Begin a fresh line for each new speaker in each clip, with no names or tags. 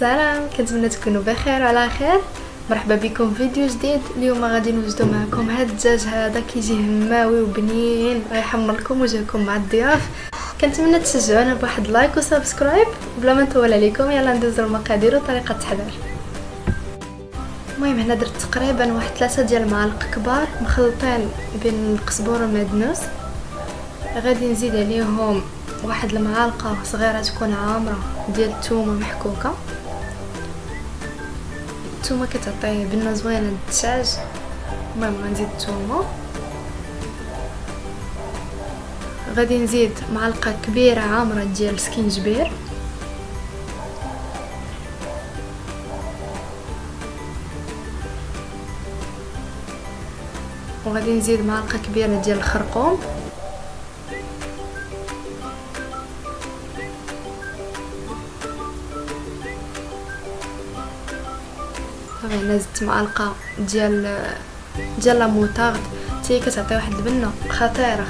السلام، كنتمنى تكونوا بخير وعلى خير. مرحبا بكم في فيديو جديد. اليوم غادي نوجدوا معكم هاد الدجاج هذا كيجي هماوي وبنين، غيحمر لكم وجهكم مع الضياف. كنتمنى تشجعونا بواحد لايك وسبسكرايب. بلا ما نطول عليكم يلا ندوزو المقادير وطريقه التحضير. المهم هنا درت تقريبا واحد 3 ديال المعالق كبار مخلطين بين القزبور والمعدنوس. غادي نزيد عليهم واحد المعالقه صغيره تكون عامره ديال الثومه محكوكه. الثومه كتعطي بنه زوينه للدجاج. المهم غنزيد الثومه. غادي نزيد معلقه كبيره عامره ديال السكينجبير، وغادي نزيد معلقه كبيره ديال الخرقوم، هنا زدت معلقه ديال لا موطارد، حتى هي كتعطي واحد البنه خطيره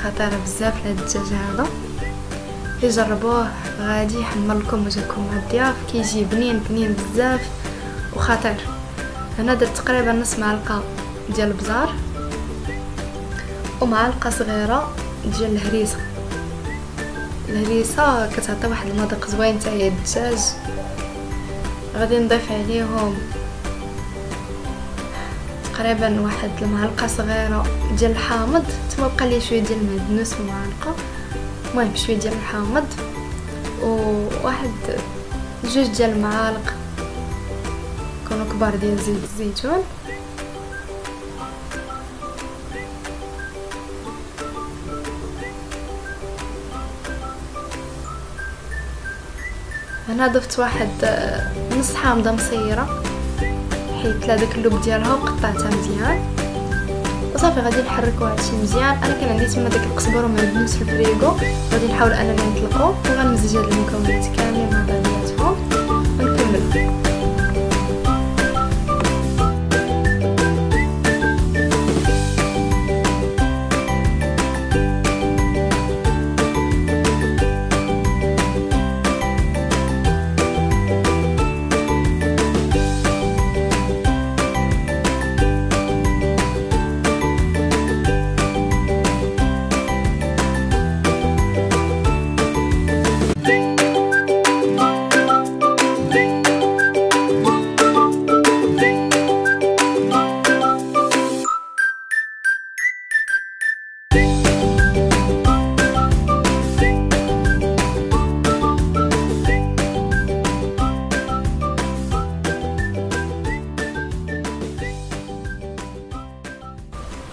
بزاف لهاد الدجاج هذا. جربوه غادي يحمر لكم وجهكم مع الضياف، كيجي بنين بزاف وخطير. هنا درت تقريبا نص معلقه ديال البزار ومعلقه صغيره ديال الهريسه كتعطي واحد المذاق زوين حتى هي الدجاج. غادي نضيف عليهم تقريبا واحد المعلقه صغيره ديال الحامض، ثم بقى لي شويه ديال المعدنوس ومعلقه. المهم شويه ديال الحامض وواحد 2 ديال المعالق كونوا كبار ديال زيت الزيتون. هنا ضفت واحد نص حامضه مصيره حيت داك اللوب ديالها وقطعتها مزيان وصافي. غادي نحركو هادشي مزيان. انا كان عندي تما داك القزبر ومعدنوس في الفريغو، غادي نحاول انني نطلقو وغنمزج هاد المكونات كاملين مع بعضياتهم ونكمل.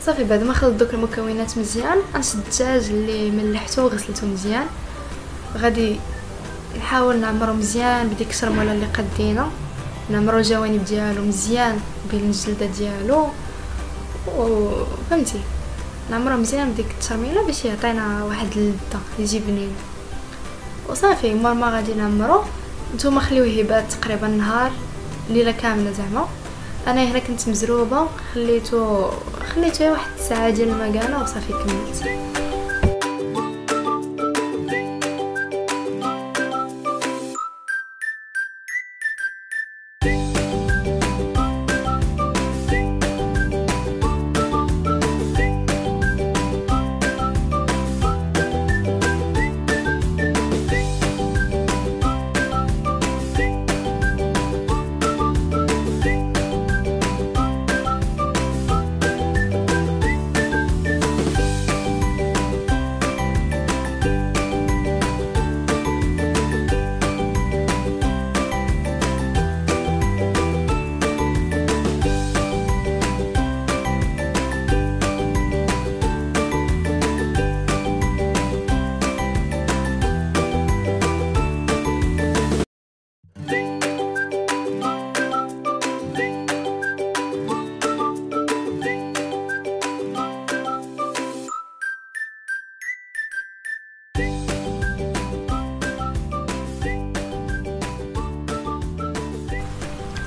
صافي بعد ما خلطت دوك المكونات مزيان غنشد الدجاج اللي ملحته وغسلته مزيان. غادي نحاول نعمرو مزيان بديك الشرموله اللي قدينا، نعمرو الجوانب ديالو مزيان بين الجلده ديالو وفهمتي نعمرو مزيان بديك الترميله باش يعطينا واحد اللذه يجي بنين. وصافي ما غادي نعمرو. نتوما خليوه يبات تقريبا نهار ليله كامله زعما. انا هنا كنت مزروبه خليته واحد الساعه ديال المكانه وصافي كملت.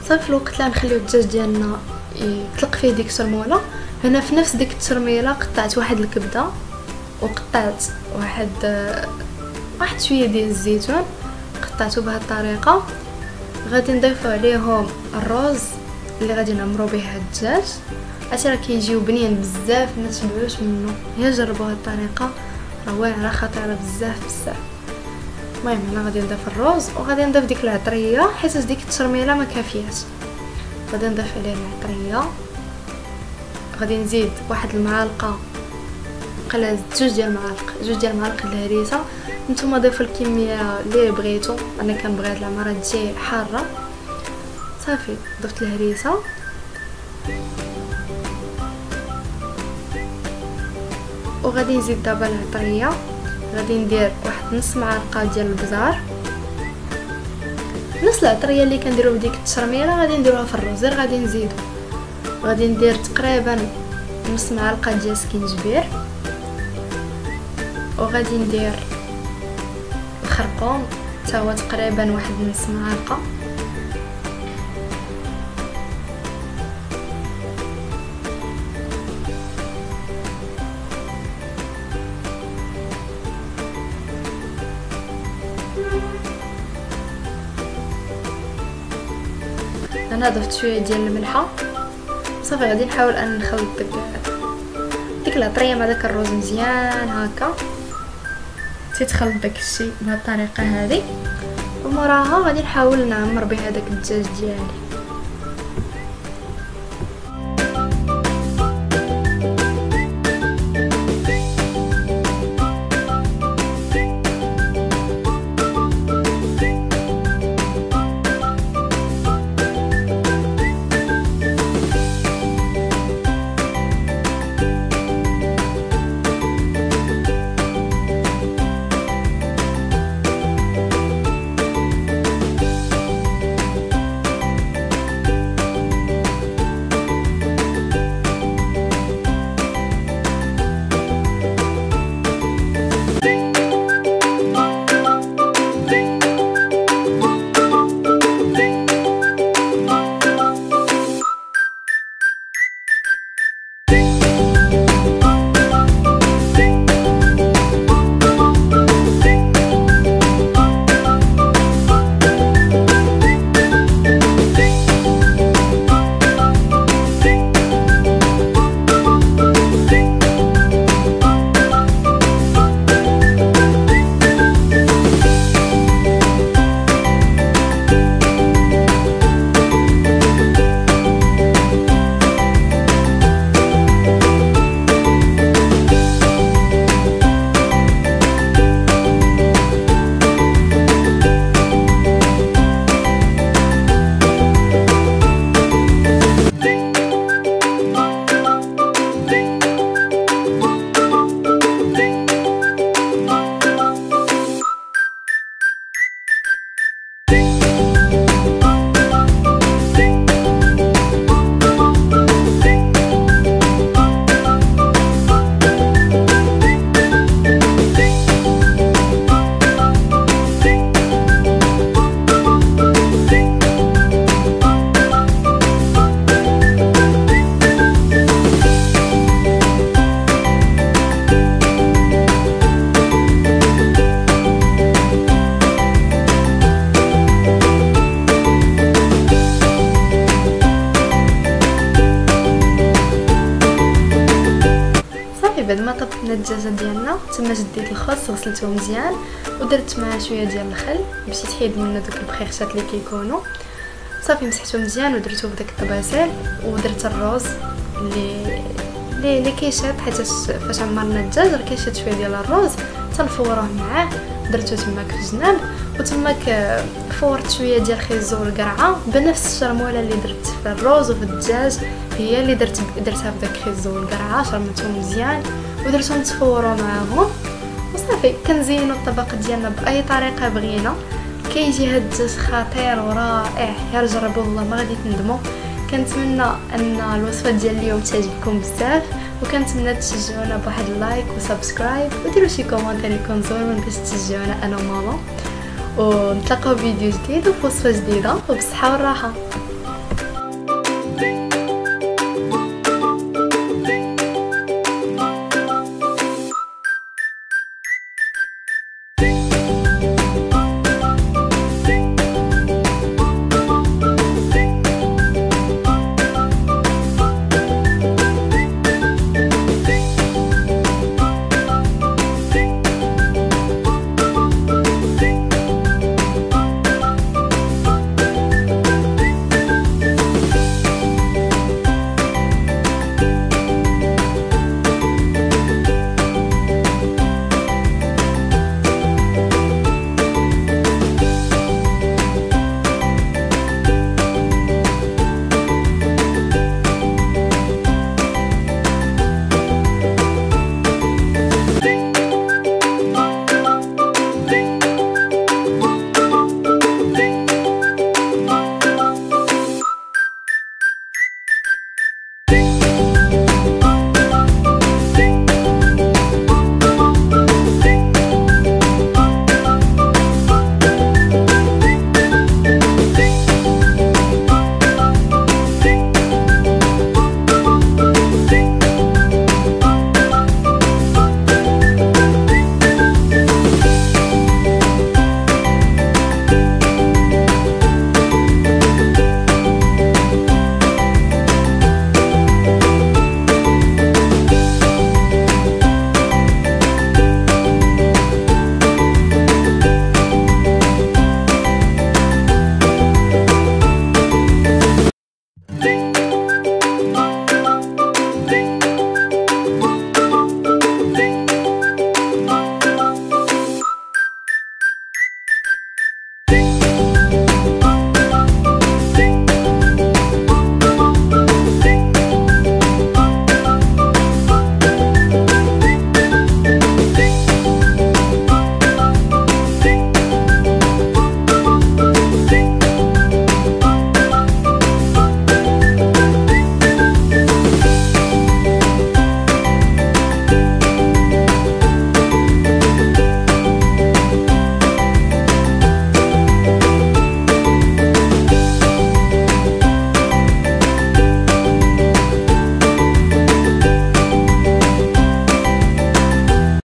صافي الوقت اللي غنخليو الدجاج ديالنا يطلق فيه ديك الشرموله. هنا في نفس ديك الترميله قطعت واحد الكبده وقطعت واحد شويه ديال الزيتون، قطعته بهذه الطريقه. غادي نضيفو عليهم الرز اللي غادي نعمرو به هاد الدجاج. عرفتي راه كيجيو بنين بزاف، ما تشبعوش منه، هي جربوا هاد الطريقه راه واعره خطيره بزاف. المهم انا غادي نضيف الرز وغادي نضيف ديك العطريه حيت ديك الترميله ما كافياش. غادي نضيف عليه العطريه، غادي نزيد واحد المعلقه قلت جوج ديال المعالق الهريسه. نتوما ضيفوا الكميه اللي بغيتو، انا كنبغي هاد العماره تجي حاره. صافي ضفت الهريسه وغادي نزيد دابا العطريه. غادي ندير واحد نص معلقه ديال البزار، نص العطريه اللي كنديرو بديك التشرميله غادي نديروها في الرز، غير غادي نزيدو. غادي ندير تقريبا نص معلقه ديال السكينجبير، وغادي ندير الخرقوم حتى هو تقريبا واحد نص معلقه. انا ضفت شويه ديال الملحه. صافي غادي نحاول ان نخلط ديك العطريه مع داك الرز مزيان هكا، تيتخلط داك الشيء بهذه الطريقه هذه. وموراها غادي نحاول نعمر بها داك الدجاج ديالي. بعد ما طبقنا الدجاجه ديالنا تما شديت الخس غسلته مزيان ودرت معاه شويه ديال الخل باش يتحيد منه دوك البخيخشات اللي كيكونوا. صافي مسحته مزيان ودرتو بداك الطباسيل ودرت الروز اللي كيشاط حيت فاش عمرنا الدجاج راه كيشاط شويه ديال الروز تنفوروه معاه. درتو تماك في الجناب وتماك فورت شويه ديال الخيزو والقرعه بنفس الشرموله اللي درت في الروز وفي الدجاج هي اللي درتها بداك الخيزو والقرعه. شرمتهم مزيان ودرتهم تفوروا معاهم وصافي. كنزينوا الطبق ديالنا باي طريقه بغينا. كيجي هاد الدجاج خطير ورائع، يا جربوه والله ما غادي تندموا. كنتمنى ان الوصفه ديال اليوم تعجبكم بزاف وكنتمنى تشجعونا بواحد اللايك وسبسكرايب وديروا شي كومونتير يكون زوين باش تشجعونا انا وماما. ونتلاقاو فيديو جديد وفي وصفه جديده وبالصحه والراحه.